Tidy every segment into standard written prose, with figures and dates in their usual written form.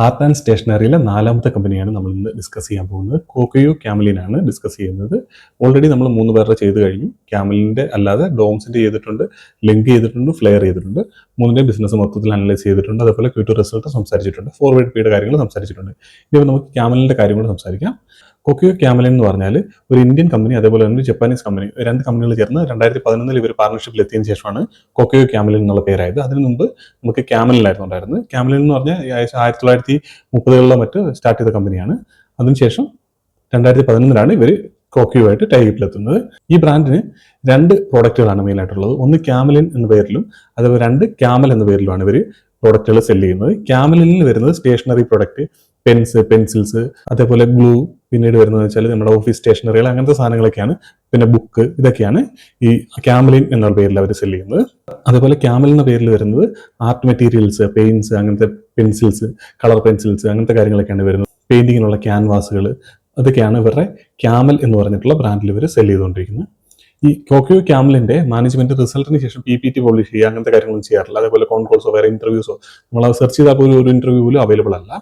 Art and സ്റ്റേഷനറിയിലെ നാലാമത്തെ കമ്പനിയാണ് നമ്മൾ ഇന്ന് ഡിസ്കസ് ചെയ്യാൻ പോകുന്നത്. കോക്കയോ ക്യാമലിനാണ് ഡിസ്കസ് ചെയ്യുന്നത്. ഓൾറെഡി നമ്മൾ 3 പേരുടെ ചെയ്ത് കഴിഞ്ഞു. ക്യാമലിൻ്റെ അല്ലാതെ ഡോംസിൻ്റെ ചെയ്തിട്ടുണ്ട്, ലിങ്ക് ചെയ്തിട്ടുണ്ട്, ഫ്ലെയർ ചെയ്തിട്ടുണ്ട്. 3ൻ്റെ ബിസിനസ് മൊത്തത്തിൽ അനലൈസ് ചെയ്തിട്ടുണ്ട്. അതുപോലെ Q2 റിസൾട്ട് സംസാരിച്ചിട്ടുണ്ട്. ഫോർവേഡ് പീയുടെ കാര്യങ്ങൾ സംസാരിച്ചിട്ടുണ്ട്. ഇനി നമുക്ക് ക്യാമലിൻ്റെ കാര്യം കൂടെ സംസാരിക്കാം. കൊക്കയോ ക്യാമലിൻ എന്ന് പറഞ്ഞാൽ ഒരു ഇന്ത്യൻ കമ്പനി, അതേപോലെ തന്നെ ഒരു ജപ്പാനീസ് കമ്പനി, 2 കമ്പനികൾ ചേർന്ന് 2011 ഇവർ പാർട്ണർഷിപ്പിൽ എത്തിയതിനു ശേഷമാണ് കൊക്കയോ ക്യാമലിൻ എന്നുള്ള പേരായത്. അതിനു മുമ്പ് നമുക്ക് ക്യാമലിനായിരുന്നു ഉണ്ടായിരുന്നത്. ക്യാമലിൻ എന്ന് പറഞ്ഞാൽ 1930കളിലോ മറ്റ് സ്റ്റാർട്ട് ചെയ്ത കമ്പനിയാണ്. അതിനുശേഷം 2011 ഇവർ കൊക്കയോ ആയിട്ട് ടൈപ്പിലെത്തുന്നത്. ഈ ബ്രാൻഡിന് 2 പ്രോഡക്റ്റുകളാണ് മെയിനായിട്ടുള്ളത്. ഒന്ന് ക്യാമലിൻ എന്ന പേരിലും അതേപോലെ 2 ക്യാമൽ എന്ന പേരിലുമാണ് ഇവർ പ്രോഡക്റ്റുകൾ സെല് ചെയ്യുന്നത്. ക്യാമലിനിൽ വരുന്നത് സ്റ്റേഷനറി പ്രോഡക്റ്റ്, പെൻസിൽസ്, അതേപോലെ ഗ്ലൂ, പിന്നീട് വരുന്നത് വെച്ചാൽ നമ്മുടെ ഓഫീസ് സ്റ്റേഷനറികൾ, അങ്ങനത്തെ സാധനങ്ങളൊക്കെയാണ്. പിന്നെ ബുക്ക്, ഇതൊക്കെയാണ് ഈ ക്യാമലിൻ എന്ന പേരിൽ അവർ സെല് ചെയ്യുന്നത്. അതേപോലെ ക്യാമൽ എന്ന പേരിൽ വരുന്നത് ആർട്ട് മെറ്റീരിയൽസ്, പെയിന്റ്സ്, അങ്ങനത്തെ പെൻസിൽസ്, കളർ പെൻസിൽസ്, അങ്ങനത്തെ കാര്യങ്ങളൊക്കെയാണ് വരുന്നത്. പെയിന്റിങ്ങിനുള്ള ക്യാൻവാസുകൾ, അതൊക്കെയാണ് ഇവരുടെ ക്യാമൽ എന്ന് പറഞ്ഞിട്ടുള്ള ബ്രാൻഡിൽ ഇവർ സെല് ചെയ്തുകൊണ്ടിരിക്കുന്നത്. ഈ കൊക്കയോ ക്യാമലിന്റെ മാനേജ്മെന്റ് റിസൾട്ടിന് ശേഷം PPT പബ്ലിഷ് ചെയ്യുക, അങ്ങനത്തെ കാര്യങ്ങളൊന്നും ചെയ്യാറില്ല. അതേപോലെ കോൺകോൾസോ വേറെ ഇന്റർവ്യൂസോ നമ്മൾ സെർച്ച് ചെയ്താൽ പോലും ഒരു ഇന്റർവ്യൂ പോലും അവൈലബിൾ അല്ല.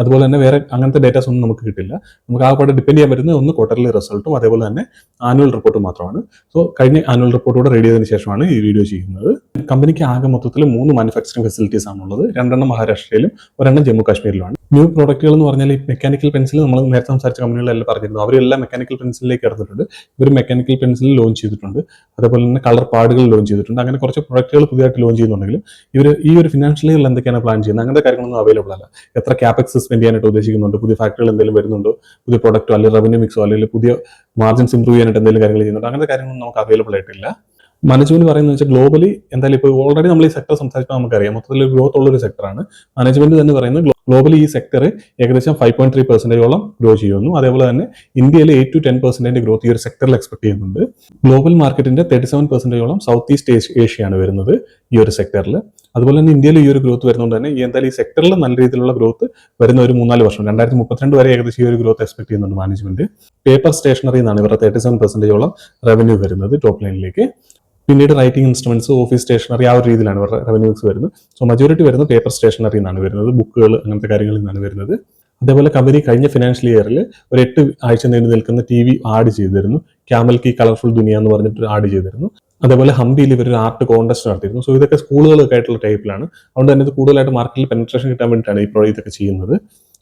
അതുപോലെ തന്നെ വേറെ അങ്ങനത്തെ ഡേറ്റാസ് ഒന്നും നമുക്ക് കിട്ടില്ല. നമുക്ക് ആകെ ഡിപ്പെൻഡ് ചെയ്യാൻ പറ്റുന്നത് ഒന്ന് ക്വാർട്ടർലി റിസൾട്ടും അതേപോലെ തന്നെ ആനുവൽ റിപ്പോർട്ടും മാത്രമാണ്. സോ കഴിഞ്ഞ ആനുവൽ റിപ്പോർട്ട് കൂടെ റെഡി ചെയ്തതിനു ശേഷമാണ് ഈ വീഡിയോ ചെയ്യുന്നത്. കമ്പനിക്ക് ആകെ മൊത്തത്തിൽ 3 മാനുഫാക്ചറിംഗ് ഫെസിലിറ്റീസ് ആണുള്ളത്. 2 മഹാരാഷ്ട്രയിലും 1 ജമ്മു കാശ്മീരിലുമാണ്. ന്യൂ പ്രോഡക്റ്റുകൾ എന്ന് പറഞ്ഞാൽ ഈ മെക്കാനിക്കൽ പെൻസിൽ നമ്മൾ നേരത്തെ സംസാരിച്ച കമ്പനികളെല്ലാം പറഞ്ഞിരുന്നു. അവരെല്ലാം മെക്കാനിക്കൽ പെൻസിലേക്ക് കടന്നിട്ടുണ്ട്. ഇവർ മെക്കാനിക്കൽ പെൻസിൽ ലോഞ്ച് ചെയ്തിട്ടുണ്ട്. അതേപോലെ തന്നെ കളർ പാഡുകൾ ലോഞ്ച് ചെയ്തിട്ടുണ്ട്. അങ്ങനെ കുറച്ച് പ്രൊഡക്റ്റുകൾ പുതിയതായിട്ട് ലോഞ്ച് ചെയ്യുന്നുണ്ടെങ്കിലും ഇവർ ഈ ഒരു ഫിനാൻഷ്യൽ ഇയറിൽ എന്തൊക്കെയാണ് പ്ലാൻ ചെയ്യുന്നത്, അങ്ങനത്തെ കാര്യങ്ങളൊന്നും അവൈലബിൾ അല്ല. എത്ര ക്യാപെക്സ് സ്പെൻഡ് ചെയ്യാനായിട്ട് ഉദ്ദേശിക്കുന്നുണ്ട്, പുതിയ ഫാക്ടറികൾ എന്തെങ്കിലും വരുന്നുണ്ടോ, പുതിയ പ്രൊഡക്റ്റോ അല്ലെങ്കിൽ റവന്യൂ മിക്സോ അല്ലെങ്കിൽ പുതിയ മാർജിൻസ് ഇംപ്രൂവ് ചെയ്യാനായിട്ട് എന്തെങ്കിലും കാര്യങ്ങൾ ചെയ്യുന്നുണ്ടോ, അങ്ങനത്തെ കാര്യങ്ങളൊന്നും നമുക്ക് അവൈലബിൾ ആയിട്ടില്ല. മാനേജ്മെന്റ് പറയുന്നത് വെച്ചാൽ ഗ്ലോബലി എന്തായാലും ഇപ്പോൾ ഓൾറെഡി നമ്മൾ ഈ സെക്ടർ സംസാരിച്ചാൽ നമുക്കറിയാം മൊത്തത്തിൽ ഗ്രോത്ത് ഉള്ള ഒരു സെക്ടറാണ്. മാനേജ്മെന്റ് തന്നെ പറയുന്നത് ഗ്ലോബലി ഈ സെക്ടർ ഏകദേശം 5.3% ഗ്രോ ചെയ്യുന്നു. അതേപോലെ തന്നെ ഇന്ത്യയിൽ 8 to 10% ഗ്രോത്ത് ഈ ഒരു സെക്ടറിൽ എക്സ്പെക്ട് ചെയ്യുന്നുണ്ട്. ഗ്ലോബൽ മാർക്കറ്റിന്റെ 37% സൗത്ത് ഈസ്റ്റ് ഏഷ്യയാണ് വരുന്നത് ഈ ഒരു സെക്ടറിൽ. അതുപോലെ തന്നെ ഇന്ത്യയിൽ ഈ ഒരു ഗ്രോത്ത് വരുന്നതുകൊണ്ട് തന്നെ എന്തായാലും ഈ സെക്ടറിൽ നല്ല രീതിയിലുള്ള ഗ്രോത്ത് വരുന്ന ഒരു 3-4 വർഷം 2032 വരെ ഏകദേശം ഈ ഒരു ഗ്രോത്ത് എക്സ്പെക്ട് ചെയ്യുന്നുണ്ട് മാനേജ്മെന്റ്. പേപ്പർ സ്റ്റേഷനറി എന്നാണ് ഇവരുടെ 37% റവന്യൂ വരുന്നത് ടോപ്പ് ലൈനിലേക്ക്. പിന്നീട് റൈറ്റിംഗ് ഇൻസ്ട്രുമെന്റ്സ്, ഓഫീസ് സ്റ്റേഷനറി, ആ ഒരു രീതിയിലാണ് ഇവരുടെ റവന്യൂസ് വരുന്നത്. സോ മജോറിറ്റി വരുന്നത് പേപ്പർ സ്റ്റേഷനറി എന്നാണ് വരുന്നത്, ബുക്കുകൾ, അങ്ങനത്തെ കാര്യങ്ങളിൽ നിന്നാണ് വരുന്നത്. അതേപോലെ കമ്പനി കഴിഞ്ഞ ഫിനാൻഷ്യൽ ഇയറിൽ ഒരു 8 ആഴ്ച നീണ്ടു നിൽക്കുന്ന TV ആഡ് ചെയ്തിരുന്നു. ക്യാമൽ കി കളർഫുൾ ദുനിയ എന്ന് പറഞ്ഞിട്ട് ആഡ് ചെയ്തിരുന്നു. അതേപോലെ ഹംപിയിൽ ഇവർ ആർട്ട് കോൺടെസ്റ്റ് നടത്തിയിരുന്നു. സോ ഇതൊക്കെ സ്കൂളുകളൊക്കെ ആയിട്ടുള്ള ടൈപ്പിലാണ്. അതുകൊണ്ട് തന്നെ ഇത് കൂടുതലായിട്ട് മാർക്കറ്റിൽ പെനട്രേഷൻ കിട്ടാൻ വേണ്ടിയിട്ടാണ് ഇതൊക്കെ ചെയ്യുന്നത്.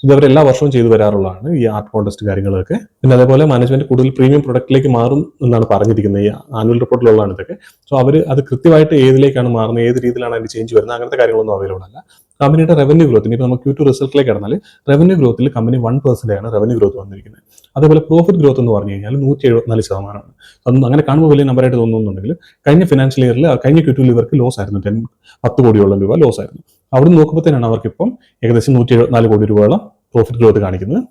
ഇതവർ എല്ലാ വർഷവും ചെയ്തു വരാറുള്ളതാണ് ഈ ആർട്ട് കോൺടെസ്റ്റ് കാര്യങ്ങളൊക്കെ. പിന്നെ അതേപോലെ മാനേജ്മെന്റ് കൂടുതൽ പ്രീമിയം പ്രൊഡക്റ്റിലേക്ക് മാറും എന്നാണ് പറഞ്ഞിരിക്കുന്നത്. ഈ ആനുവൽ റിപ്പോർട്ടിലുള്ളതാണ് ഇതൊക്കെ. സോ അവർ അത് കൃത്യമായിട്ട് ഏതിലേക്കാണ് മാറുന്നത്, ഏത് രീതിയിലാണ് അതിന്റെ ചേഞ്ച് വരുന്നത്, അങ്ങനത്തെ കാര്യങ്ങളൊന്നും അവൈലബിൾ അല്ല. കമ്പനിയുടെ റവന്യൂ ഗ്രോത്തിന് ഇപ്പോൾ നമുക്ക് Q2 റിസൾട്ടിലേക്ക് കടന്നാൽ റവന്യൂ ഗ്രോത്തിൽ കമ്പനി 1% ആണ് റവന്യൂ ഗ്രോത്ത് വന്നിരിക്കുന്നത്. അതേപോലെ പ്രോഫിറ്റ് ഗ്രോത്ത് എന്ന് പറഞ്ഞു കഴിഞ്ഞാൽ 174%. അതൊന്നും അങ്ങനെ കാണുമ്പോൾ വലിയ നമ്പറായിട്ട് തോന്നുന്നുണ്ടെങ്കിൽ കഴിഞ്ഞ ഫിനാൻഷ്യൽ ഇയറിൽ കഴിഞ്ഞ Q2 ഇവർക്ക് ലോസ് ആയിരുന്നു. 10 കോടിയോളം രൂപ ലോസ് ആയിരുന്നു. അവിടെ നോക്കുമ്പോഴത്തേനാണ് അവർക്കിപ്പം ഏകദേശം 174 കോടി രൂപയോളം പ്രോഫിറ്റ് ഗ്രോത്ത് കാണിക്കുന്നത്.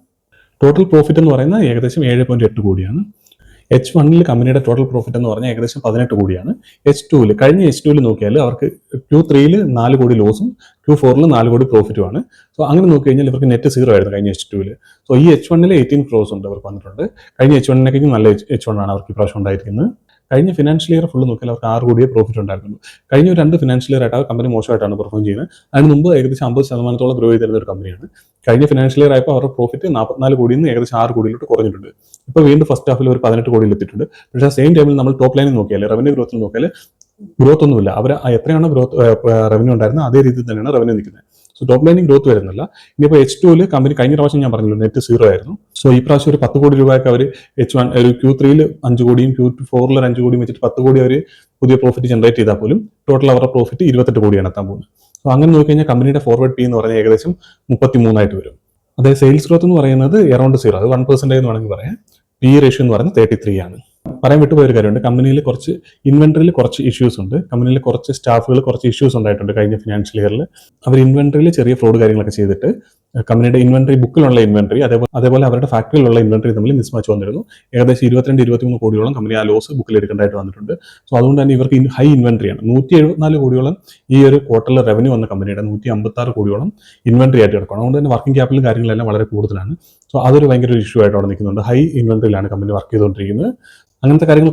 ടോട്ടൽ പ്രോഫിറ്റ് എന്ന് പറയുന്നത് ഏകദേശം 7.8 കോടിയാണ്. H1 കമ്പനിയുടെ ടോട്ടൽ പ്രോഫിറ്റ് എന്ന് പറഞ്ഞാൽ ഏകദേശം 18 കോടിയാണ്. കഴിഞ്ഞ H2 നോക്കിയാൽ അവർക്ക് Q3 4 കോടി ലോസും Q4 4 കോടി പ്രോഫിറ്റുമാണ്. സോ അങ്ങനെ നോക്കി കഴിഞ്ഞാൽ ഇവർക്ക് നെറ്റ് 0 ആയിരുന്നു കഴിഞ്ഞ H2. സോ ഈ H1 18 crores ഉണ്ട് അവർക്ക് വന്നിട്ടുണ്ട്. കഴിഞ്ഞ H1 നല്ല H1 ആണ് അവർക്ക് ഇപ്രാവശ്യം ഉണ്ടായിരിക്കുന്നത്. കഴിഞ്ഞ ഫിനാൻഷ്യൽ ഇയർ ഫുള്ള് നോക്കിയാൽ അവർക്ക് 6 കോടിയെ പ്രോഫിറ്റ് ഉണ്ടായിരുന്നു. കഴിഞ്ഞ 2 ഫിനാൻഷ്യൽ ഇയർ ആയിട്ട് ആ കമ്പനി മോശമായിട്ടാണ് പെർഫോം ചെയ്യുന്നത്. അതിന് മുമ്പ് ഏകദേശം 50% ഗ്രോ ചെയ്തിരുന്ന ഒരു കമ്പനിയാണ്. കഴിഞ്ഞ ഫിനാൻഷ്യൽ ഇയർ ആയപ്പോൾ അവരുടെ പ്രോഫിറ്റ് 44 കോടിയിൽ നിന്ന് ഏകദേശം 6 കോടിയിലോട്ട് കുറഞ്ഞിട്ടുണ്ട്. ഇപ്പോൾ വീണ്ടും ഫസ്റ്റ് ഹാഫിൽ ഒരു 18 കോടിയിൽ എത്തിയിട്ടുണ്ട്. പക്ഷേ സെയിം ടൈമിൽ നമ്മൾ ടോപ്പ് ലൈനിൽ നോക്കിയാൽ റവന്യൂ ഗ്രോത്തിൽ നോക്കിയാൽ ഗ്രോത്ത് ഒന്നുമില്ല. അവർ എത്രയാണ് റവന്യൂ ഉണ്ടായിരുന്നത് അതേ രീതിയിൽ തന്നെയാണ് റവന്യൂ നിൽക്കുന്നത്. സോ ടോപ്പ് ലൈനിൽ ഗ്രോത്ത് വരുന്നില്ല. ഇനിയിപ്പോൾ H2 കമ്പനി കഴിഞ്ഞ പ്രാവശ്യം ഞാൻ പറഞ്ഞല്ലോ നെറ്റ് 0 ആയിരുന്നു. സോ ഈ പ്രാവശ്യം ഒരു 10 കോടി രൂപയൊക്കെ അവർ H1 ഒരു Q3 5 കോടിയും Q4 5 കോടിയും വെച്ചിട്ട് 10 കോടി അവർ പുതിയ പ്രോഫിറ്റ് ജനറേറ്റ് ചെയ്താൽ പോലും ടോട്ടൽ അവരുടെ പ്രോഫിറ്റ് 28 കോടിയാണ് എത്താൻ പോകുന്നത്. സോ അങ്ങനെ നോക്കി കഴിഞ്ഞാൽ കമ്പനിയുടെ ഫോർവേഡ് P എന്ന് പറഞ്ഞാൽ ഏകദേശം 33 ആയിട്ട് വരും. അതായത് സെയിൽസ് ഗ്രോത്ത് എന്ന് പറയുന്നത് അറൗണ്ട് 0, അത് 1% എന്ന് വേണമെങ്കിൽ പറയാം. PE റേഷ്യോ എന്ന് പറയുന്നത് 33 ആണ്. പറയാൻ വിട്ടുപോയൊരു കാര്യമുണ്ട്, കമ്പനിയിൽ കുറച്ച് ഇൻവെന്ററിയിൽ കുറച്ച് ഇഷ്യൂസ് ഉണ്ട്. കമ്പനിയിൽ കുറച്ച് സ്റ്റാഫുകൾ കുറച്ച് ഇഷ്യൂസ് ഉണ്ടായിട്ടുണ്ട് കഴിഞ്ഞ ഫിനാൻഷ്യൽ ഇയറിൽ. അവർ ഇൻവെന്ററിയിൽ ചെറിയ ഫ്രോഡ് കാര്യങ്ങളൊക്കെ ചെയ്തിട്ട് കമ്പനിയുടെ ഇൻവെന്ററി ബുക്കിലുള്ള ഇൻവെന്ററി അതേപോലെ അവരുടെ ഫാക്ടറിയിലുള്ള ഇൻവെന്ററി തമ്മിൽ മിസ്മാച്ച് വന്നിരുന്നു. ഏകദേശം 22-23 കോടിയോളം കമ്പനി ആ ലോസ് ബുക്കിൽ എടുക്കേണ്ടതായിട്ട് വന്നിട്ടുണ്ട്. സോ അതുകൊണ്ട് തന്നെ ഇവർക്ക് ഹൈ ഇൻവെന്ററിയാണ്. 174 കോടിയോളം ഈ ഒരു ക്വാർട്ടറിൽ റവന്യൂ വന്ന കമ്പനിയുടെ 156 കോടിയോളം ഇൻവെന്ററി ആയിട്ട് കിടക്കണം. അതുകൊണ്ട് തന്നെ വർക്കിംഗ് ക്യാപിറ്റൽ കാര്യങ്ങളെല്ലാം വളരെ കൂടുതലാണ്. സോ അതൊരു ഭയങ്കര ഇഷ്യൂ ആയിട്ട് അവിടെ നിൽക്കുന്നുണ്ട്. ഹൈ ഇൻവെന്ററിയിലാണ് കമ്പനി വർക്ക് ചെയ്തുകൊണ്ടിരിക്കുന്നത്. അങ്ങനത്തെ കാര്യങ്ങൾ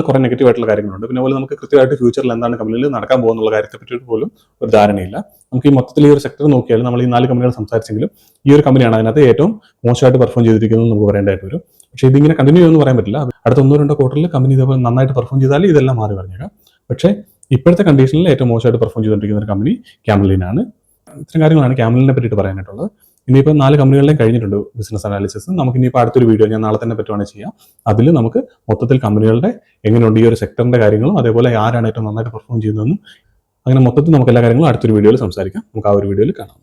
കുറേ നെഗറ്റീവ് ആയിട്ടുള്ള കാര്യങ്ങളുണ്ട്. പിന്നെ അതുപോലെ നമുക്ക് കൃത്യമായിട്ട് ഫ്യൂച്ചറിൽ എന്താണ് കമ്പനിയിൽ നടക്കാൻ പോകുന്നുള്ള കാര്യത്തെ പറ്റി പോലും ഒരു ധാരണയില്ല. നമുക്ക് ഈ മൊത്തത്തിൽ ഈ ഒരു സെക്ടർ നോക്കിയാൽ നമ്മൾ ഈ 4 കമ്പനികൾ സംസാരിച്ചെങ്കിലും ഈ ഒരു കമ്പനിയാണ് അതിനകത്ത് ഏറ്റവും മോശമായിട്ട് പെർഫോം ചെയ്തിരിക്കുന്നത് നമുക്ക് പറയേണ്ടതായിട്ട് വരും. പക്ഷേ ഇതിങ്ങനെ കണ്ടിന്യൂ ചെയ്യുമെന്ന് പറയാൻ പറ്റില്ല. അടുത്ത 1-2 ക്വാർട്ടറിൽ കമ്പനി ഇതേപോലെ നന്നായിട്ട് പെർഫോം ചെയ്താൽ ഇതെല്ലാം മാറി പറഞ്ഞേക്കാം. പക്ഷേ ഇപ്പോഴത്തെ കണ്ടീഷനിൽ ഏറ്റവും മോശമായിട്ട് പെർഫോം ചെയ്തുകൊണ്ടിരിക്കുന്ന ഒരു കമ്പനി ക്യാമലിനാണ്. ഇത്തരം കാര്യങ്ങളാണ് ക്യാമലിനെ പറ്റിയിട്ട് പറയാനായിട്ടുള്ളത്. ഇനിയിപ്പോൾ 4 കമ്പനികളിലും കഴിഞ്ഞിട്ടുണ്ട് ബിസിനസ് അനാലിസിസ്. നമുക്ക് ഇനിയിപ്പോൾ അടുത്തൊരു വീഡിയോ ഞാൻ നാളെ തന്നെ പറ്റുവാണെങ്കിൽ ചെയ്യാം. അതിൽ നമുക്ക് മൊത്തത്തിൽ കമ്പനികളുടെ എങ്ങനെയുണ്ട് ഈ ഒരു സെക്ടറിന്റെ കാര്യങ്ങളും അതേപോലെ ആരാണ് ഏറ്റവും നന്നായിട്ട് പെർഫോം ചെയ്യുന്നതെന്നും അങ്ങനെ മൊത്തത്തിൽ നമുക്ക് എല്ലാ കാര്യങ്ങളും അടുത്തൊരു വീഡിയോയിൽ സംസാരിക്കാം. നമുക്ക് ആ ഒരു വീഡിയോയിൽ കാണാം.